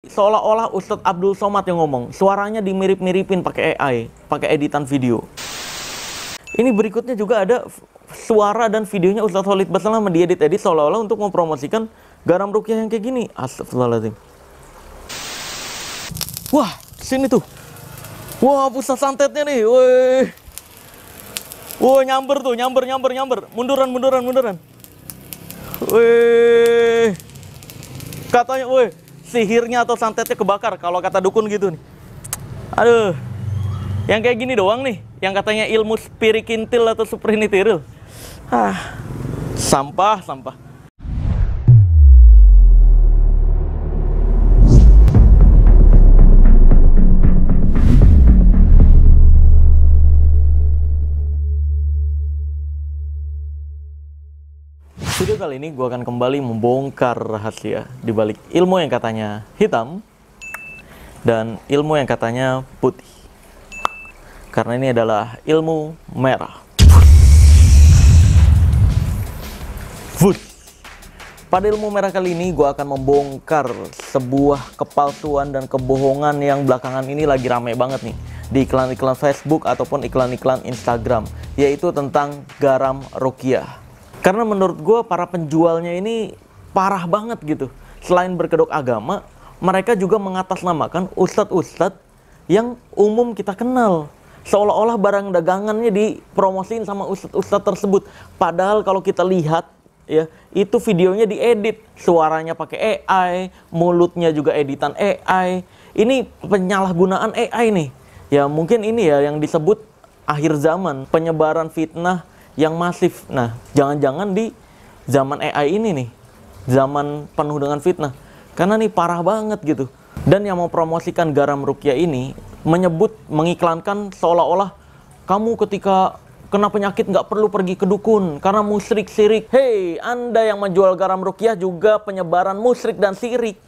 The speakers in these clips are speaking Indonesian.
Seolah-olah Ustadz Abdul Somad yang ngomong, suaranya dimirip-miripin pakai AI, pakai editan video. Ini berikutnya juga ada suara dan videonya Ustadz Khalid Basalamah diedit-edit seolah-olah untuk mempromosikan garam ruqyah yang kayak gini. Astagfirullahaladzim. Wah, sini tuh. Wah, pusat santetnya nih. Woi. Wah, nyamber tuh, nyamber. Munduran. Woi. Katanya, woi, sihirnya atau santetnya kebakar kalau kata dukun gitu nih. Aduh. Yang kayak gini doang nih, yang katanya ilmu spirikintil atau suprinitiril. Sampah. Video kali ini gue akan kembali membongkar rahasia di balik ilmu yang katanya hitam dan ilmu yang katanya putih. Karena ini adalah ilmu merah. Pada ilmu merah kali ini gue akan membongkar sebuah kepalsuan dan kebohongan yang belakangan ini lagi rame banget nih di iklan-iklan Facebook ataupun iklan-iklan Instagram, yaitu tentang garam ruqyah. Karena menurut gue para penjualnya ini parah banget gitu. Selain berkedok agama, mereka juga mengatasnamakan ustadz-ustadz yang umum kita kenal. Seolah-olah barang dagangannya dipromosiin sama ustadz-ustadz tersebut. Padahal kalau kita lihat ya, itu videonya diedit, suaranya pakai AI, mulutnya juga editan AI. Ini penyalahgunaan AI nih. Ya mungkin ini ya yang disebut akhir zaman, penyebaran fitnah yang masif. Nah, jangan-jangan di zaman AI ini nih, zaman penuh dengan fitnah. Karena nih parah banget gitu. Dan yang mau promosikan garam ruqyah ini mengiklankan seolah-olah kamu ketika kena penyakit nggak perlu pergi ke dukun karena musyrik syirik. Hei, Anda yang menjual garam ruqyah juga penyebaran musyrik dan syirik.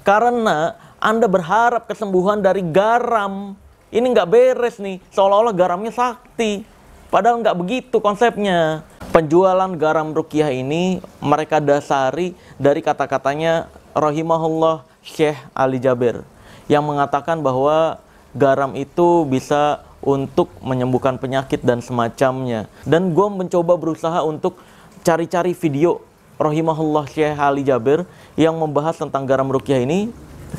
Karena Anda berharap kesembuhan dari garam. Ini nggak beres nih, seolah-olah garamnya sakti. Padahal nggak begitu konsepnya. Penjualan garam ruqyah ini mereka dasari dari kata-katanya rahimahullah Syekh Ali Jaber yang mengatakan bahwa garam itu bisa untuk menyembuhkan penyakit dan semacamnya. Dan gue mencoba berusaha untuk cari-cari video rahimahullah Syekh Ali Jaber yang membahas tentang garam ruqyah ini.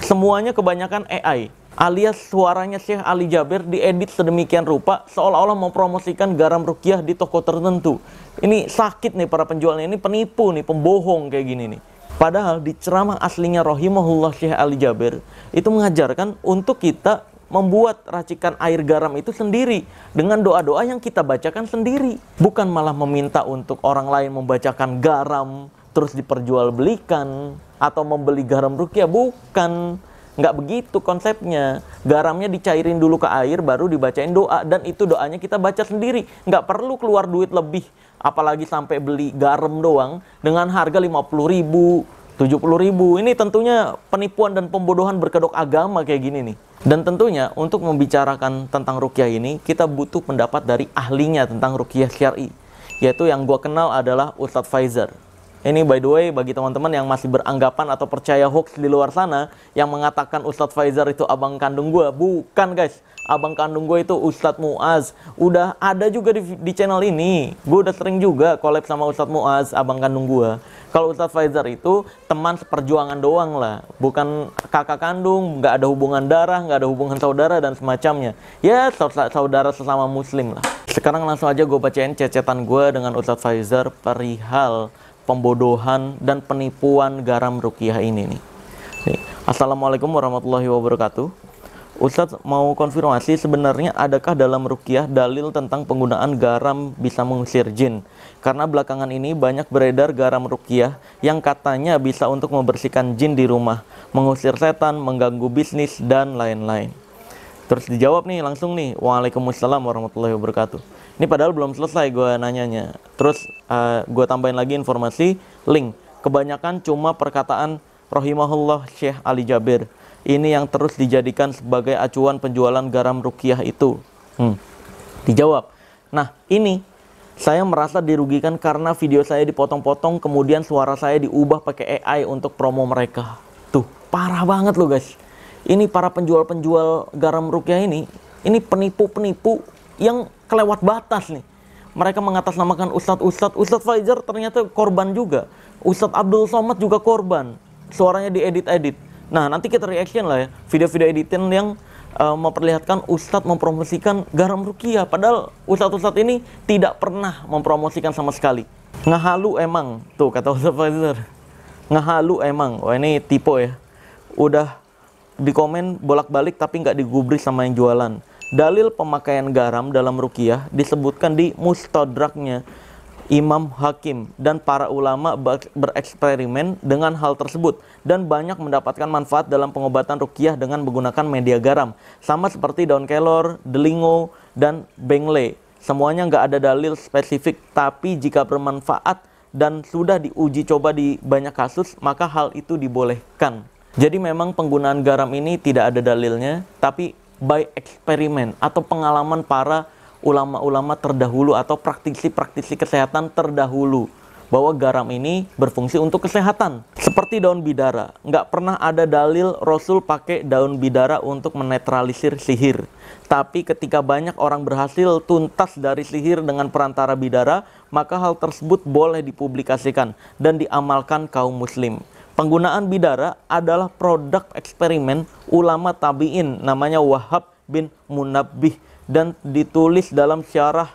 Semuanya kebanyakan AI, alias suaranya Syekh Ali Jaber diedit sedemikian rupa seolah-olah mempromosikan garam ruqyah di toko tertentu. Ini sakit nih para penjualnya, ini penipu nih, pembohong kayak gini nih. Padahal di ceramah aslinya rahimahullah Syekh Ali Jaber itu mengajarkan untuk kita membuat racikan air garam itu sendiri dengan doa-doa yang kita bacakan sendiri. Bukan malah meminta untuk orang lain membacakan garam terus diperjualbelikan atau membeli garam ruqyah, bukan. Nggak begitu konsepnya. Garamnya dicairin dulu ke air, baru dibacain doa. Dan itu doanya kita baca sendiri. Nggak perlu keluar duit lebih. Apalagi sampai beli garam doang dengan harga 50.000, 70.000. Ini tentunya penipuan dan pembodohan berkedok agama kayak gini nih. Dan tentunya untuk membicarakan tentang ruqyah ini, kita butuh pendapat dari ahlinya tentang ruqyah syar'i. Yaitu yang gua kenal adalah Ustadz Faizar. Ini by the way, bagi teman-teman yang masih beranggapan atau percaya hoax di luar sana yang mengatakan Ustadz Faizar itu abang kandung gue. Bukan guys, abang kandung gue itu Ustadz Muaz. Udah ada juga di channel ini. Gue udah sering juga collab sama Ustadz Muaz, abang kandung gue. Kalau Ustadz Faizar itu teman seperjuangan doang lah. Bukan kakak kandung, nggak ada hubungan darah, nggak ada hubungan saudara dan semacamnya. Ya saudara sesama muslim lah. Sekarang langsung aja gue bacain cecetan gue dengan Ustadz Faizar perihal pembodohan dan penipuan garam ruqyah ini nih. Assalamualaikum warahmatullahi wabarakatuh. Ustadz mau konfirmasi, sebenarnya adakah dalam ruqyah dalil tentang penggunaan garam bisa mengusir jin? Karena belakangan ini banyak beredar garam ruqyah yang katanya bisa untuk membersihkan jin di rumah, mengusir setan, mengganggu bisnis dan lain-lain. Terus dijawab nih langsung nih, waalaikumsalam warahmatullahi wabarakatuh. Ini padahal belum selesai gue nanyanya. Terus gue tambahin lagi informasi, link. Kebanyakan cuma perkataan rahimahullah Syekh Ali Jaber. Ini yang terus dijadikan sebagai acuan penjualan garam ruqyah itu. Dijawab. Nah ini, saya merasa dirugikan karena video saya dipotong-potong, kemudian suara saya diubah pakai AI untuk promo mereka. Tuh, parah banget loh guys. Ini para penjual-penjual garam ruqyah ini penipu-penipu yang kelewat batas nih. Mereka mengatasnamakan Ustadz Faizar ternyata korban juga. Ustadz Abdul Somad juga korban. Suaranya diedit-edit. Nah, nanti kita reaction lah ya, video-video editan yang memperlihatkan Ustadz mempromosikan garam ruqyah. Padahal Ustadz ini tidak pernah mempromosikan sama sekali. Ngehalu emang, tuh kata Ustadz Faizar. Ngehalu emang. Wah, ini tipe ya. Udah di komen bolak-balik tapi nggak digubris sama yang jualan. Dalil pemakaian garam dalam ruqyah disebutkan di Mustadraknya Imam Hakim, dan para ulama bereksperimen dengan hal tersebut dan banyak mendapatkan manfaat dalam pengobatan ruqyah dengan menggunakan media garam, sama seperti daun kelor, delingo, dan bengle. Semuanya nggak ada dalil spesifik, tapi jika bermanfaat dan sudah diuji coba di banyak kasus, maka hal itu dibolehkan. Jadi memang penggunaan garam ini tidak ada dalilnya, tapi by eksperimen atau pengalaman para ulama-ulama terdahulu atau praktisi-praktisi kesehatan terdahulu, bahwa garam ini berfungsi untuk kesehatan. Seperti daun bidara, nggak pernah ada dalil Rasul pakai daun bidara untuk menetralisir sihir. Tapi ketika banyak orang berhasil tuntas dari sihir dengan perantara bidara, maka hal tersebut boleh dipublikasikan dan diamalkan kaum muslim. Penggunaan bidara adalah produk eksperimen ulama tabi'in, namanya Wahab bin Munabbih, dan ditulis dalam syarah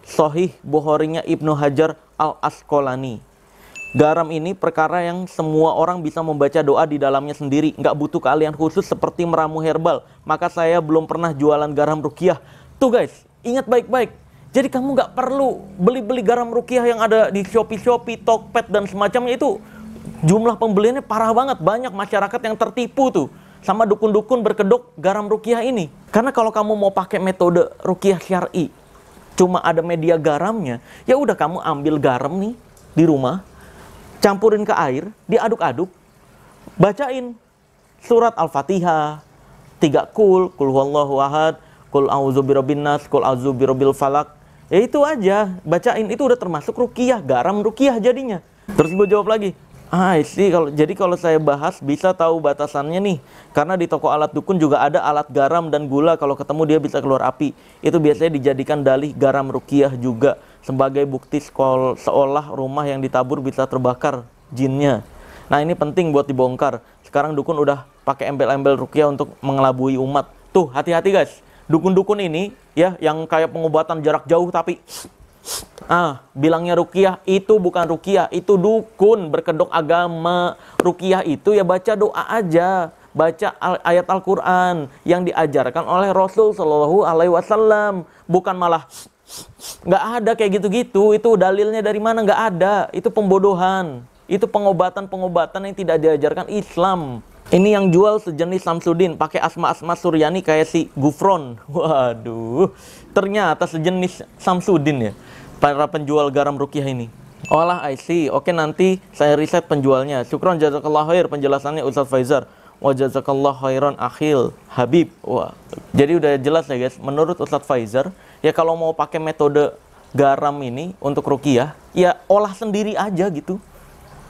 Sahih Bukharinya Ibnu Hajar Al-Asqalani. Garam ini perkara yang semua orang bisa membaca doa di dalamnya sendiri, nggak butuh keahlian khusus seperti meramu herbal. Maka saya belum pernah jualan garam ruqyah. Tuh guys, ingat baik-baik. Jadi kamu nggak perlu beli-beli garam ruqyah yang ada di Shopee, Tokped, dan semacamnya itu. Jumlah pembeliannya parah banget, banyak masyarakat yang tertipu tuh sama dukun-dukun berkedok garam ruqyah ini. Karena kalau kamu mau pakai metode ruqyah syar'i, cuma ada media garamnya, ya udah kamu ambil garam nih di rumah, campurin ke air, diaduk-aduk, bacain surat Al-Fatihah, 3 kul huwallahu ahad, kul a'udzu birabbin nas, kul a'udzu birabbil falak. Ya itu aja, bacain, itu udah termasuk ruqyah, garam ruqyah jadinya. Terus gue jawab lagi, kalau saya bahas bisa tahu batasannya nih, karena di toko alat dukun juga ada alat garam dan gula, kalau ketemu dia bisa keluar api. Itu biasanya dijadikan dalih garam ruqyah juga sebagai bukti seolah rumah yang ditabur bisa terbakar jinnya. Nah, ini penting buat dibongkar. Sekarang dukun udah pakai embel-embel ruqyah untuk mengelabui umat. Tuh, hati-hati guys. Dukun-dukun ini ya yang kayak pengobatan jarak jauh tapi bilangnya ruqyah, itu bukan ruqyah, itu dukun berkedok agama. Ruqyah itu ya baca doa aja, baca ayat Al-Quran yang diajarkan oleh Rasul Shallallahu Alaihi Wasallam, bukan malah nggak ada kayak gitu-gitu. Itu dalilnya dari mana? Nggak ada. Itu pembodohan. Itu pengobatan-pengobatan yang tidak diajarkan Islam. Ini yang jual sejenis Samsudin, pakai asma-asma Suryani kayak si Gufron. Waduh, ternyata sejenis Samsudin ya para penjual garam ruqyah ini. Olah, I see. Oke, nanti saya riset penjualnya. Syukron jazakallah khair penjelasannya Ustadz Faizar. Wa jazakallah khairan akhil Habib. Wah, jadi udah jelas ya guys. Menurut Ustadz Faizar, ya kalau mau pakai metode garam ini untuk ruqyah, ya olah sendiri aja gitu.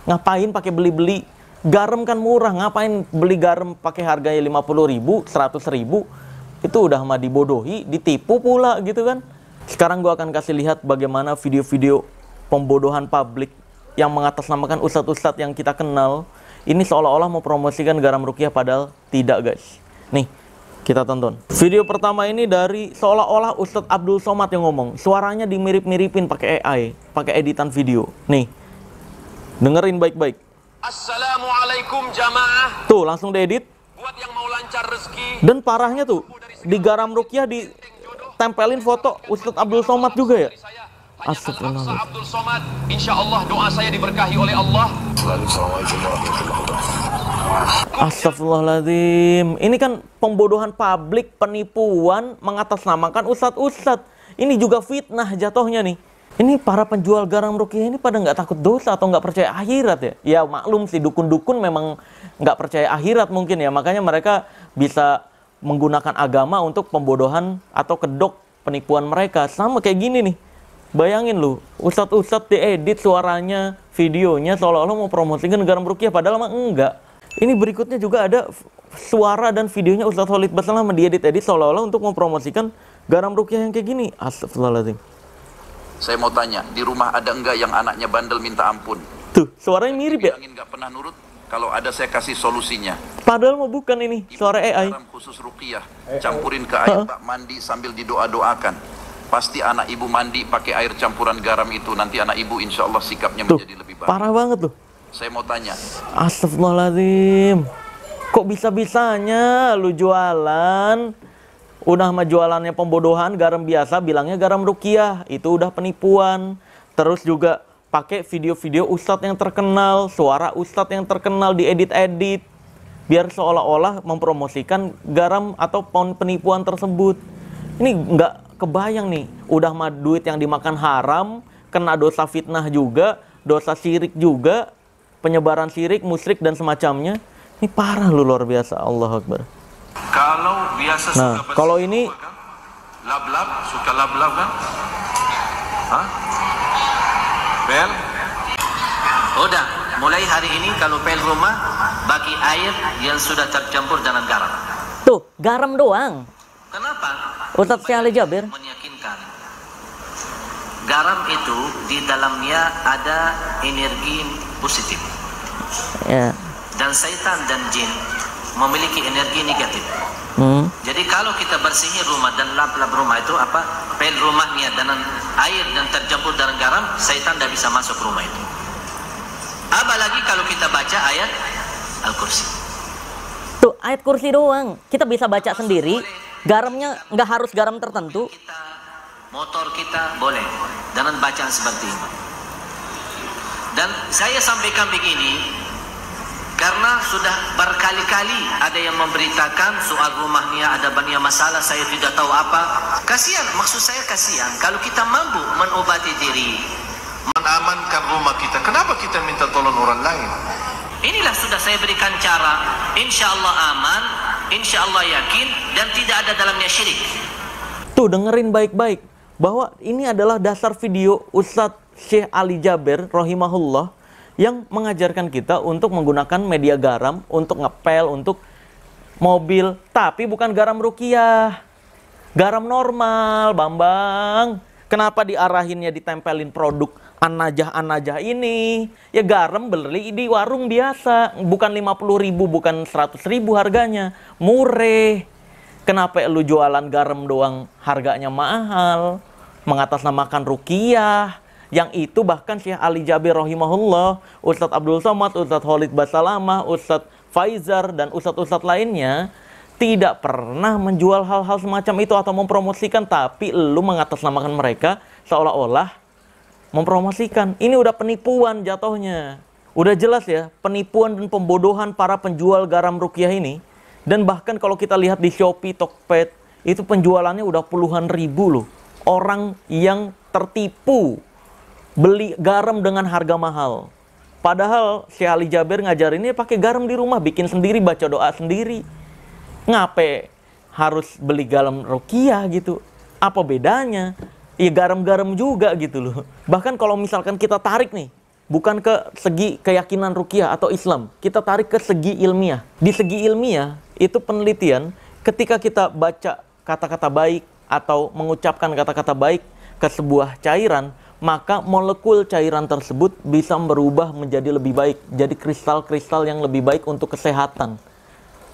Ngapain pakai beli-beli? Garam kan murah, ngapain beli garam pakai harganya 50.000, 100.000? Itu udah mah dibodohi, ditipu pula gitu kan. Sekarang gue akan kasih lihat bagaimana video-video pembodohan publik yang mengatasnamakan ustadz-ustadz yang kita kenal. Ini seolah-olah mau promosikan garam ruqyah, padahal tidak guys. Nih, kita tonton. Video pertama ini dari seolah-olah Ustadz Abdul Somad yang ngomong. Suaranya dimirip-miripin pakai AI, pakai editan video. Nih, dengerin baik-baik. Assalamualaikum jamaah. Tuh, langsung diedit. Buat yang mau lancar rezeki. Dan parahnya tuh, di garam ruqyah ditempelin foto Ustadz Abdul Somad juga ya. Astagfirullah. Abdul Somad, insya Allah doa saya diberkahi oleh Allah. Astagfirullahaladzim. Ini kan pembodohan publik, penipuan, mengatasnamakan ustadz-ustadz. Ini juga fitnah jatuhnya nih. Ini para penjual garam ruqyah ini pada nggak takut dosa atau nggak percaya akhirat ya? Ya maklum sih, dukun-dukun memang nggak percaya akhirat mungkin ya. Makanya mereka bisa menggunakan agama untuk pembodohan atau kedok penipuan mereka. Sama kayak gini nih. Bayangin lu, ustadz-ustadz diedit suaranya, videonya seolah-olah mau promosikan garam ruqyah, padahal emang enggak. Ini berikutnya juga ada suara dan videonya Ustadz Khalid Basalamah diedit-edit seolah-olah untuk mempromosikan garam ruqyah yang kayak gini. Astagfirullahaladzim. Saya mau tanya, di rumah ada enggak yang anaknya bandel minta ampun? Tuh, suaranya mirip ya? Bilangin enggak pernah nurut? Kalau ada saya kasih solusinya. Padahal mau bukan ini, suara AI. Garam khusus ruqyah, campurin ke air bak mandi sambil didoa-doakan. Pasti anak ibu mandi pakai air campuran garam itu, nanti anak ibu insya Allah sikapnya Tuh, menjadi lebih baik. parah banget tuh. Saya mau tanya, Astagfirullahaladzim. Kok bisa-bisanya lu jualan? Udah mah jualannya pembodohan, garam biasa, bilangnya garam ruqyah. Itu udah penipuan. Terus juga pakai video-video ustadz yang terkenal, suara ustadz yang terkenal diedit-edit. Biar seolah-olah mempromosikan garam atau penipuan tersebut. Ini nggak kebayang nih. Udah mah duit yang dimakan haram, kena dosa fitnah juga, dosa syirik juga, penyebaran syirik, musyrik dan semacamnya. Ini parah lu, luar biasa. Allahu Akbar. kalau biasa Nah, suka kalau ini lab-lab, suka lab-lab kan? Hah? Pel? Udah, mulai hari ini kalau pel rumah bagi air yang sudah tercampur dengan garam. tuh, garam doang. Kenapa? Ustadz Syekh Ali Jabir. Meyakinkan. Garam itu di dalamnya ada energi positif. Ya. Dan syaitan dan jin memiliki energi negatif. Jadi kalau kita bersihin rumah dan lap-lap rumah itu apa? Pel rumahnya dengan air dan tercampur dengan garam, syaitan tidak bisa masuk rumah itu. Apalagi kalau kita baca ayat Al-Kursi. Tuh, ayat kursi doang. Kita bisa baca sendiri. Garamnya nggak harus garam tertentu. Kita, motor kita boleh dengan bacaan seperti ini. Dan saya sampaikan begini karena sudah berkali-kali ada yang memberitakan soal rumahnya ada banyak masalah, saya tidak tahu apa. Kasihan, maksud saya kasihan kalau kita mampu menobati diri, menamankan rumah kita. Kenapa kita minta tolong orang lain? inilah sudah saya berikan cara. Insya Allah aman, insya Allah yakin, dan tidak ada dalamnya syirik. Tuh, dengerin baik-baik bahwa ini adalah dasar video Ustadz Syekh Ali Jabir rahimahullah yang mengajarkan kita untuk menggunakan media garam untuk ngepel, untuk mobil, tapi bukan garam ruqyah. Garam normal, Bambang. Kenapa diarahinnya ditempelin produk An-Najah ini? Ya garam beli di warung biasa, bukan 50.000, bukan 100.000 harganya. Mureh. Kenapa lu jualan garam doang harganya mahal? Mengatasnamakan ruqyah. Yang itu bahkan Syekh Ali Jabir rahimahullah, Ustadz Abdul Somad, Ustadz Khalid Basalamah, Ustadz Faizar, dan ustadz-ustadz lainnya tidak pernah menjual hal-hal semacam itu atau mempromosikan, tapi lu mengatasnamakan mereka seolah-olah mempromosikan. Ini udah penipuan jatuhnya. Udah jelas ya, penipuan dan pembodohan para penjual garam ruqyah ini. Dan bahkan kalau kita lihat di Shopee, Tokped, itu penjualannya udah puluhan ribu loh. Orang yang tertipu beli garam dengan harga mahal. Padahal Syekh Ali Jabir ngajarinnya pakai garam di rumah, bikin sendiri, baca doa sendiri. Ngapain harus beli garam ruqyah gitu? Apa bedanya? Ya garam-garam juga gitu loh. Bahkan kalau misalkan kita tarik nih, bukan ke segi keyakinan ruqyah atau Islam, kita tarik ke segi ilmiah. Di segi ilmiah, itu penelitian, ketika kita baca kata-kata baik atau mengucapkan kata-kata baik ke sebuah cairan, maka molekul cairan tersebut bisa berubah menjadi lebih baik, jadi kristal-kristal yang lebih baik untuk kesehatan.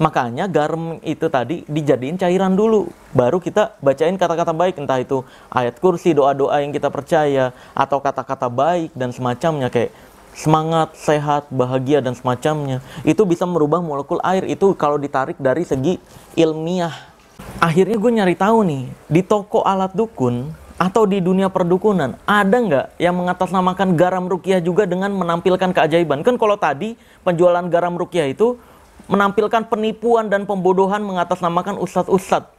Makanya garam itu tadi dijadiin cairan dulu, baru kita bacain kata-kata baik, entah itu ayat kursi, doa-doa yang kita percaya, atau kata-kata baik dan semacamnya, kayak semangat, sehat, bahagia dan semacamnya. Itu bisa merubah molekul air. Itu kalau ditarik dari segi ilmiah. Akhirnya gue nyari tahu nih, di toko alat dukun atau di dunia perdukunan, ada nggak yang mengatasnamakan garam ruqyah juga dengan menampilkan keajaiban? Kan kalau tadi penjualan garam ruqyah itu menampilkan penipuan dan pembodohan mengatasnamakan ustadz-ustadz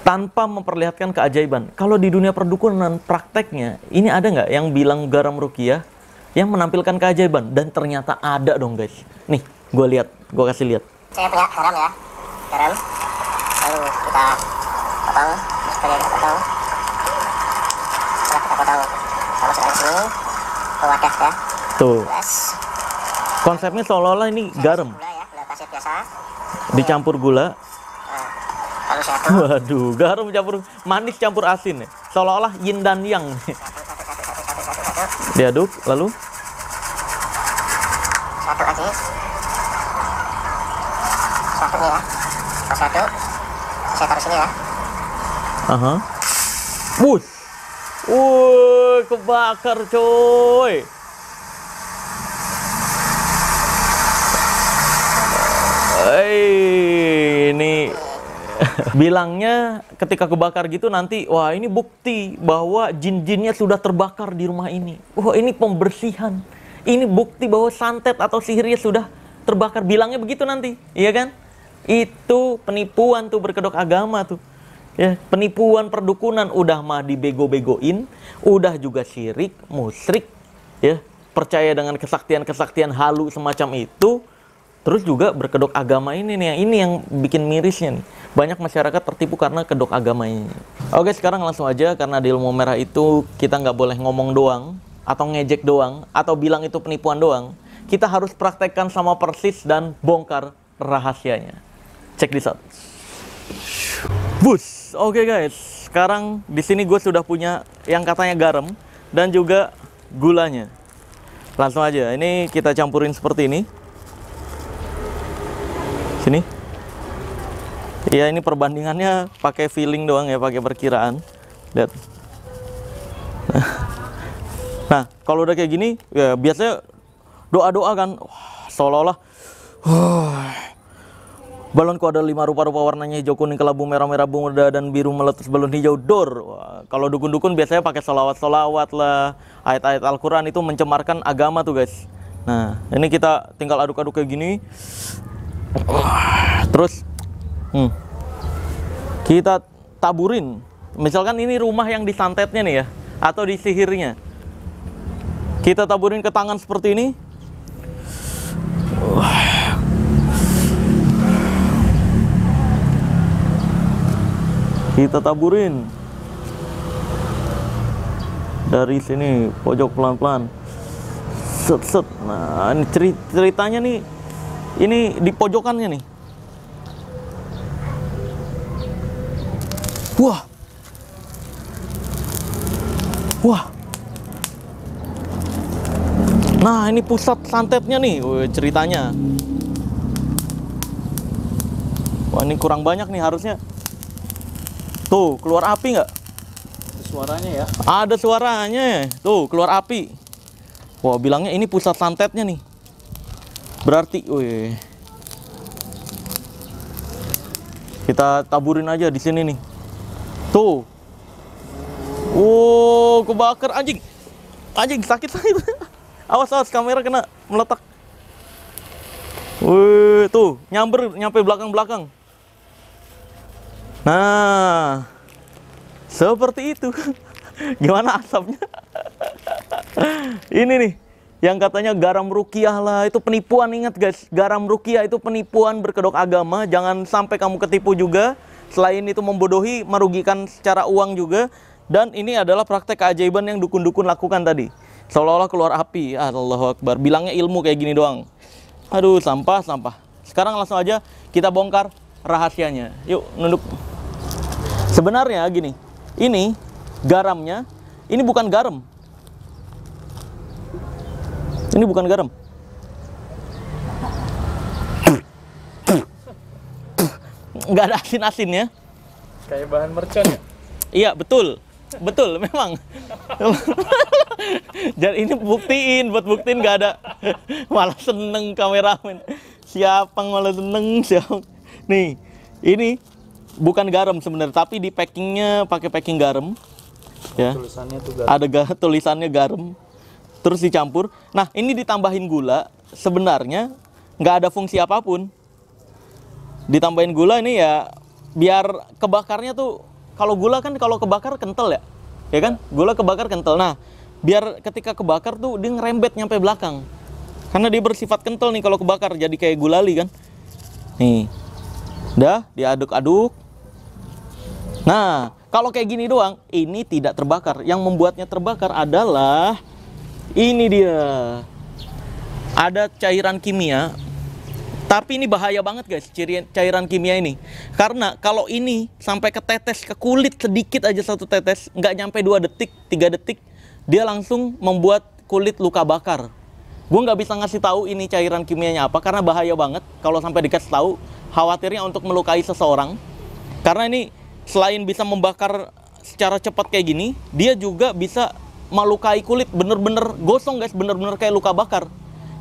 tanpa memperlihatkan keajaiban. Kalau di dunia perdukunan prakteknya, ini ada nggak yang bilang garam ruqyah yang menampilkan keajaiban? Dan ternyata ada dong guys. Nih, gue lihat, gue kasih lihat. Saya punya garam ya, garam. Lalu kita potong, setelah kita potong, kita masukkan di sini ke wadah ya. Tuh. Gelas. Konsepnya seolah-olah ini garam. Gula ya, gula pasir biasa. Dicampur gula. Lalu satu. Waduh, garam campur manis campur asin ya. Seolah-olah yin dan yang. Diaduk, lalu Satu lagi. Satu nih ya. Pas satu. Saya taruh sini ya. aha. Kebakar coy. Ini bilangnya ketika kebakar gitu nanti, wah ini bukti bahwa jin-jinnya sudah terbakar di rumah ini. Wah ini pembersihan. Ini bukti bahwa santet atau sihirnya sudah terbakar. Bilangnya begitu nanti, iya kan? Itu penipuan tuh berkedok agama tuh. Ya, penipuan perdukunan udah mah dibego-begoin, udah juga syirik, musyrik, ya, percaya dengan kesaktian-kesaktian halu semacam itu. Terus juga berkedok agama ini nih, ini yang bikin mirisnya nih. Banyak masyarakat tertipu karena kedok agama ini. Oke, sekarang langsung aja, karena di ilmu merah itu kita nggak boleh ngomong doang, atau ngejek doang, atau bilang itu penipuan doang. Kita harus praktekkan sama persis dan bongkar rahasianya. Check this out. Bus, oke guys. Sekarang di sini gue sudah punya yang katanya garam dan juga gulanya. Langsung aja, ini kita campurin seperti ini. Sini. Ya ini perbandingannya pakai feeling doang ya, pakai perkiraan. Lihat. Nah, kalau udah kayak gini, ya biasanya doa-doa kan, seolah-olah balonku ada 5 rupa-rupa warnanya hijau, kuning, kelabu, merah, merah, bunga, dan biru meletus balon hijau dor. Wah, kalau dukun-dukun biasanya pakai solawat-solawat lah, ayat-ayat Al-Quran itu mencemarkan agama tuh guys. Nah, ini kita tinggal aduk-aduk kayak gini. Terus kita taburin. Misalkan ini rumah yang disantetnya nih ya, atau disihirnya. Kita taburin ke tangan seperti ini. Kita taburin dari sini, pojok pelan-pelan. Set. Nah, ini ceritanya nih, ini di pojokannya nih. Wah. Nah, ini pusat santetnya nih. Ceritanya. Wah, ini kurang banyak nih harusnya. Tuh, keluar api nggak? Suaranya ya. Ada suaranya. Tuh, keluar api. Wah, bilangnya ini pusat santetnya nih. Berarti, kita taburin aja di sini nih. Tuh. Kebakar anjing. Anjing sakit. Awas kamera kena meletak. Tuh, nyampe belakang-belakang. Nah, seperti itu. Gimana asapnya? Ini nih, yang katanya garam rukiah lah, itu penipuan. Ingat guys, garam rukiah itu penipuan berkedok agama. Jangan sampai kamu ketipu juga. Selain itu membodohi, merugikan secara uang juga. Dan ini adalah praktek keajaiban yang dukun-dukun lakukan tadi. Seolah-olah keluar api. Allahu Akbar. Bilangnya ilmu kayak gini doang. Aduh, sampah. Sekarang langsung aja kita bongkar rahasianya. Yuk, nunduk. Sebenarnya gini, ini garamnya, ini bukan garam. Ini bukan garam. Nggak ada asin-asinnya. Kayak bahan mercon ya? Iya, betul memang. Jadi ini buat buktiin nggak ada. Malah seneng kameramen. Siapa malah seneng siapa. Nih, ini bukan garam sebenarnya, tapi di packingnya pakai packing garam. Ya. Tulisannya tuh garam. Ada tulisannya garam. Terus dicampur. Nah, ini ditambahin gula. Sebenarnya nggak ada fungsi apapun. Ditambahin gula ini ya biar kebakarnya tuh. Kalau gula kan kalau kebakar kental ya. Ya kan? Gula kebakar kental. Nah, biar ketika kebakar tuh dia ngerembet nyampe belakang. Karena dia bersifat kental nih kalau kebakar, jadi kayak gulali kan. Nih. Udah diaduk-aduk. Nah, kalau kayak gini doang, ini tidak terbakar. Yang membuatnya terbakar adalah ini dia. Ada cairan kimia Tapi ini bahaya banget guys, cairan kimia ini. Karena kalau ini sampai ketetes ke kulit sedikit aja, satu tetes, nggak nyampe 2 detik, 3 detik, dia langsung membuat kulit luka bakar. Gue nggak bisa ngasih tahu ini cairan kimianya apa, karena bahaya banget. Kalau sampai dikasih tahu, khawatirnya untuk melukai seseorang. Karena ini selain bisa membakar secara cepat kayak gini, dia juga bisa melukai kulit, bener-bener gosong guys, bener-bener kayak luka bakar.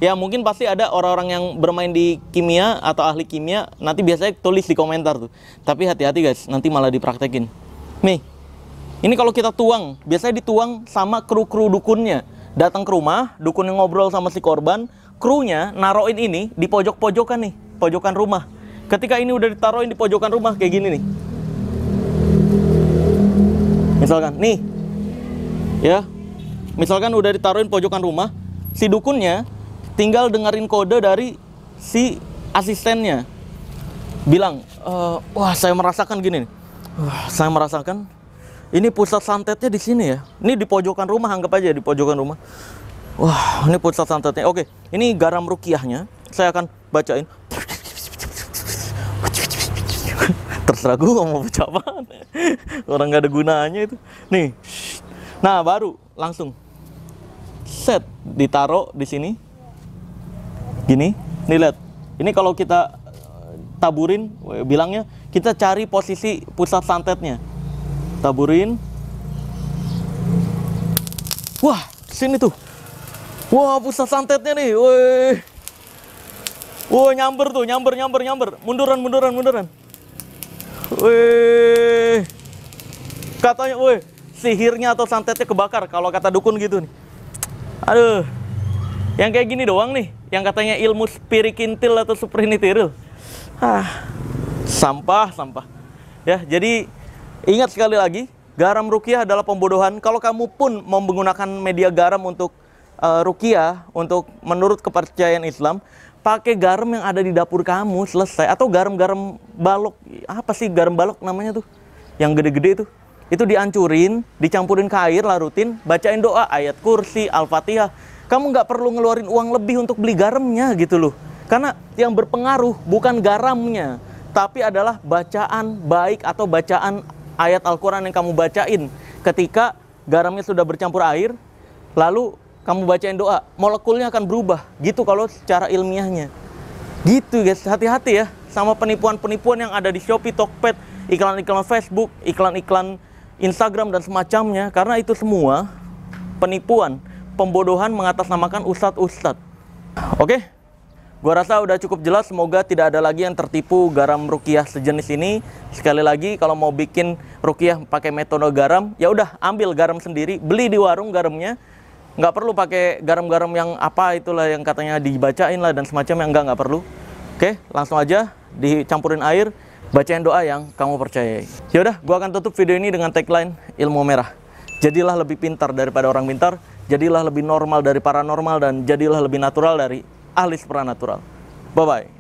Ya mungkin pasti ada orang-orang yang bermain di kimia atau ahli kimia, nanti biasanya tulis di komentar tuh. Tapi hati-hati guys, nanti malah dipraktekin. Nih, ini kalau kita tuang, biasanya dituang sama kru-kru dukunnya. Datang ke rumah, dukunnya ngobrol sama si korban, krunya naroin ini di pojok-pojokan nih, pojokan rumah. Ketika ini udah ditaruhin di pojokan rumah kayak gini nih. Misalkan, nih, ya. Misalkan udah ditaruhin pojokan rumah, si dukunnya tinggal dengerin kode dari si asistennya. Bilang, wah saya merasakan gini nih. Saya merasakan ini pusat santetnya di sini ya. Ini di pojokan rumah, anggap aja di pojokan rumah. Wah, ini pusat santetnya. Oke, ini garam ruqyahnya. Saya akan bacain. Terserah gue mau baca apaan. Orang gak ada gunanya itu. Nih. Nah, baru langsung set ditaruh di sini. Gini, nih lihat. Ini kalau kita taburin, bilangnya kita cari posisi pusat santetnya. Taburin. Wah, sini tuh. Wah, pusat santetnya nih. Woi. Wah, nyamber tuh, nyamber. Munduran. Wih. Katanya, wih, sihirnya atau santetnya kebakar kalau kata dukun gitu nih. Aduh. Yang kayak gini doang nih, yang katanya ilmu spirikintil atau suprinitiril. Sampah. Ya, jadi ingat sekali lagi, garam ruqyah adalah pembodohan. Kalau kamu pun mau menggunakan media garam untuk ruqyah, untuk menurut kepercayaan Islam, pakai garam yang ada di dapur kamu, selesai. Atau garam-garam balok. Apa sih garam balok namanya tuh? Yang gede-gede itu. Itu dihancurin, dicampurin ke air, larutin, bacain doa, ayat kursi, Al-Fatihah. Kamu nggak perlu ngeluarin uang lebih untuk beli garamnya gitu loh. Karena yang berpengaruh bukan garamnya, tapi adalah bacaan baik atau bacaan ayat Al-Quran yang kamu bacain. Ketika garamnya sudah bercampur air, lalu kamu bacain doa, molekulnya akan berubah. Gitu kalau secara ilmiahnya. Gitu guys, hati-hati ya sama penipuan-penipuan yang ada di Shopee, Tokped, iklan-iklan Facebook, iklan-iklan Instagram dan semacamnya. Karena itu semua penipuan, pembodohan mengatasnamakan ustadz-ustadz. Oke, gua rasa udah cukup jelas. Semoga tidak ada lagi yang tertipu garam ruqyah sejenis ini. Sekali lagi, kalau mau bikin ruqyah pakai metode garam, ya udah ambil garam sendiri, beli di warung garamnya. Nggak perlu pakai garam-garam yang apa itulah yang katanya dibacain lah dan semacamnya, nggak perlu. Oke, langsung aja dicampurin air, bacain doa yang kamu percayai. Yaudah, gua akan tutup video ini dengan tagline ilmu merah. Jadilah lebih pintar daripada orang pintar, jadilah lebih normal dari paranormal, dan jadilah lebih natural dari ahli supranatural. Bye-bye.